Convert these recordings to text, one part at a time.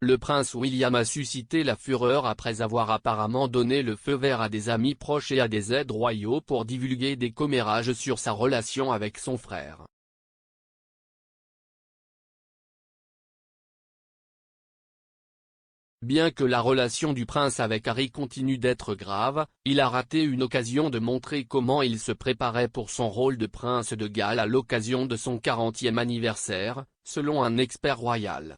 le prince William a suscité la fureur après avoir apparemment donné le feu vert à des amis proches et à des aides royaux pour divulguer des commérages sur sa relation avec son frère. Bien que la relation du prince avec Harry continue d'être grave, il a raté une occasion de montrer comment il se préparait pour son rôle de prince de Galles à l'occasion de son 40e anniversaire, selon un expert royal.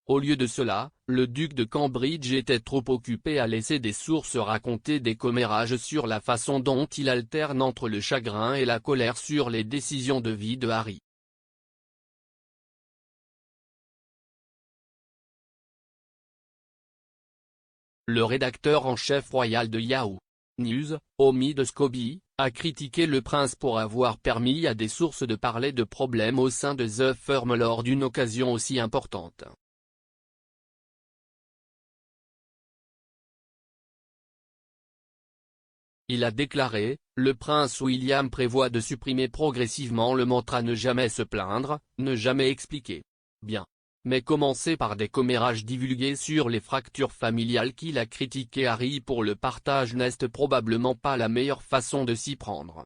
Au lieu de cela, le duc de Cambridge était trop occupé à laisser des sources raconter des commérages sur la façon dont il alterne entre le chagrin et la colère sur les décisions de vie de Harry. Le rédacteur en chef royal de Yahoo News, Omid Scobie, a critiqué le prince pour avoir permis à des sources de parler de problèmes au sein de The Firm lors d'une occasion aussi importante. Il a déclaré, le prince William prévoit de supprimer progressivement le mantra ne jamais se plaindre, ne jamais expliquer. Bien. Mais commencer par des commérages divulgués sur les fractures familiales qu'il a critiqué Harry pour le partage n'est probablement pas la meilleure façon de s'y prendre.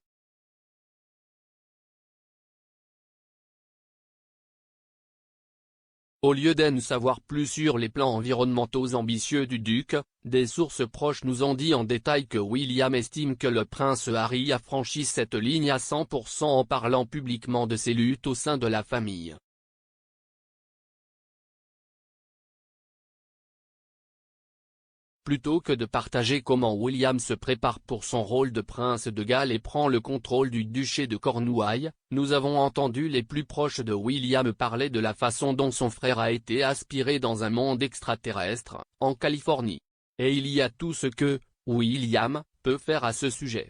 Au lieu d'en savoir plus sur les plans environnementaux ambitieux du duc, des sources proches nous ont dit en détail que William estime que le prince Harry a franchi cette ligne à 100% en parlant publiquement de ses luttes au sein de la famille. Plutôt que de partager comment William se prépare pour son rôle de prince de Galles et prend le contrôle du duché de Cornouailles, nous avons entendu les plus proches de William parler de la façon dont son frère a été aspiré dans un monde extraterrestre, en Californie. Et il y a tout ce que William peut faire à ce sujet.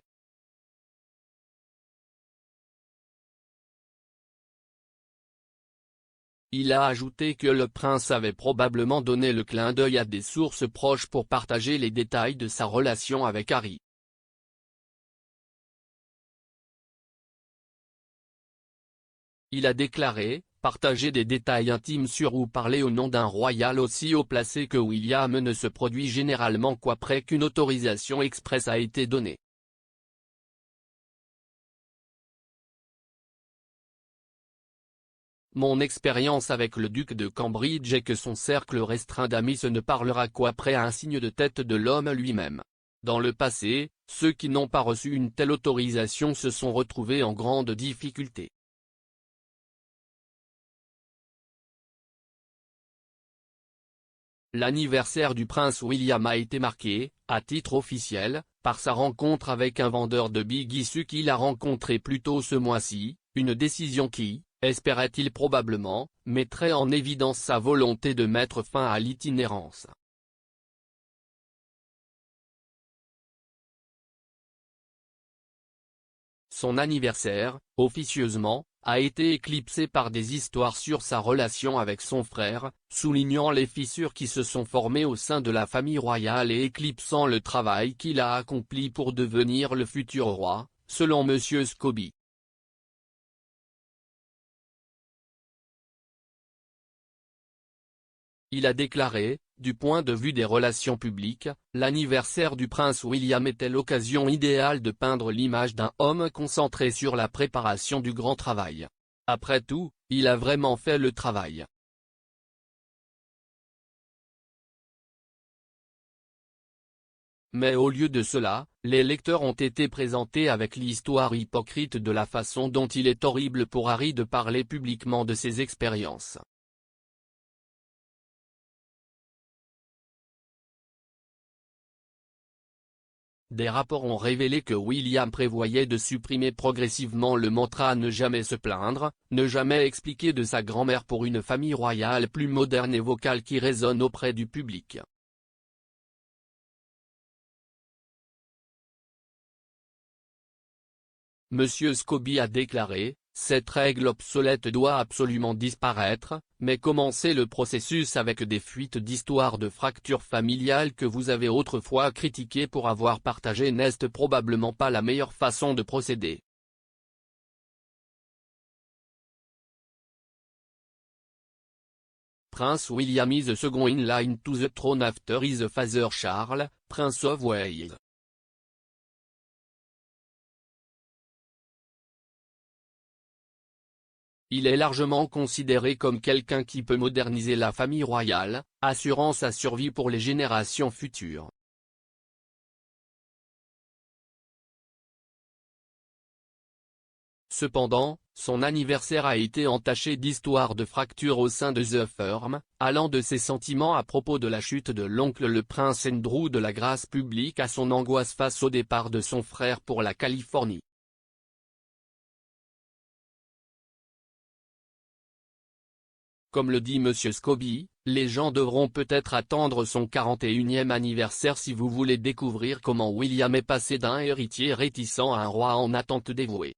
Il a ajouté que le prince avait probablement donné le clin d'œil à des sources proches pour partager les détails de sa relation avec Harry. Il a déclaré, partager des détails intimes sur ou parler au nom d'un royal aussi haut placé que William ne se produit généralement qu'après qu'une autorisation expresse a été donnée. Mon expérience avec le duc de Cambridge est que son cercle restreint d'amis se ne parlera qu'après un signe de tête de l'homme lui-même. Dans le passé, ceux qui n'ont pas reçu une telle autorisation se sont retrouvés en grande difficulté. L'anniversaire du prince William a été marqué, à titre officiel, par sa rencontre avec un vendeur de biguissus qu'il a rencontré plus tôt ce mois-ci, une décision qui, espérait-il probablement, mettrait en évidence sa volonté de mettre fin à l'itinérance. Son anniversaire, officieusement, a été éclipsé par des histoires sur sa relation avec son frère, soulignant les fissures qui se sont formées au sein de la famille royale et éclipsant le travail qu'il a accompli pour devenir le futur roi, selon M. Scobie. Il a déclaré, du point de vue des relations publiques, l'anniversaire du prince William était l'occasion idéale de peindre l'image d'un homme concentré sur la préparation du grand travail. Après tout, il a vraiment fait le travail. Mais au lieu de cela, les lecteurs ont été présentés avec l'histoire hypocrite de la façon dont il est horrible pour Harry de parler publiquement de ses expériences. Des rapports ont révélé que William prévoyait de supprimer progressivement le mantra ne jamais se plaindre, ne jamais expliquer de sa grand-mère pour une famille royale plus moderne et vocale qui résonne auprès du public. Monsieur Scobie a déclaré, cette règle obsolète doit absolument disparaître, mais commencer le processus avec des fuites d'histoires de fractures familiales que vous avez autrefois critiquées pour avoir partagé n'est probablement pas la meilleure façon de procéder. Prince William is the second in line to the throne after his father Charles, Prince of Wales. Il est largement considéré comme quelqu'un qui peut moderniser la famille royale, assurant sa survie pour les générations futures. Cependant, son anniversaire a été entaché d'histoires de fractures au sein de The Firm, allant de ses sentiments à propos de la chute de l'oncle le prince Andrew de la grâce publique à son angoisse face au départ de son frère pour la Californie. Comme le dit M. Scobie, les gens devront peut-être attendre son 41e anniversaire si vous voulez découvrir comment William est passé d'un héritier réticent à un roi en attente dévoué.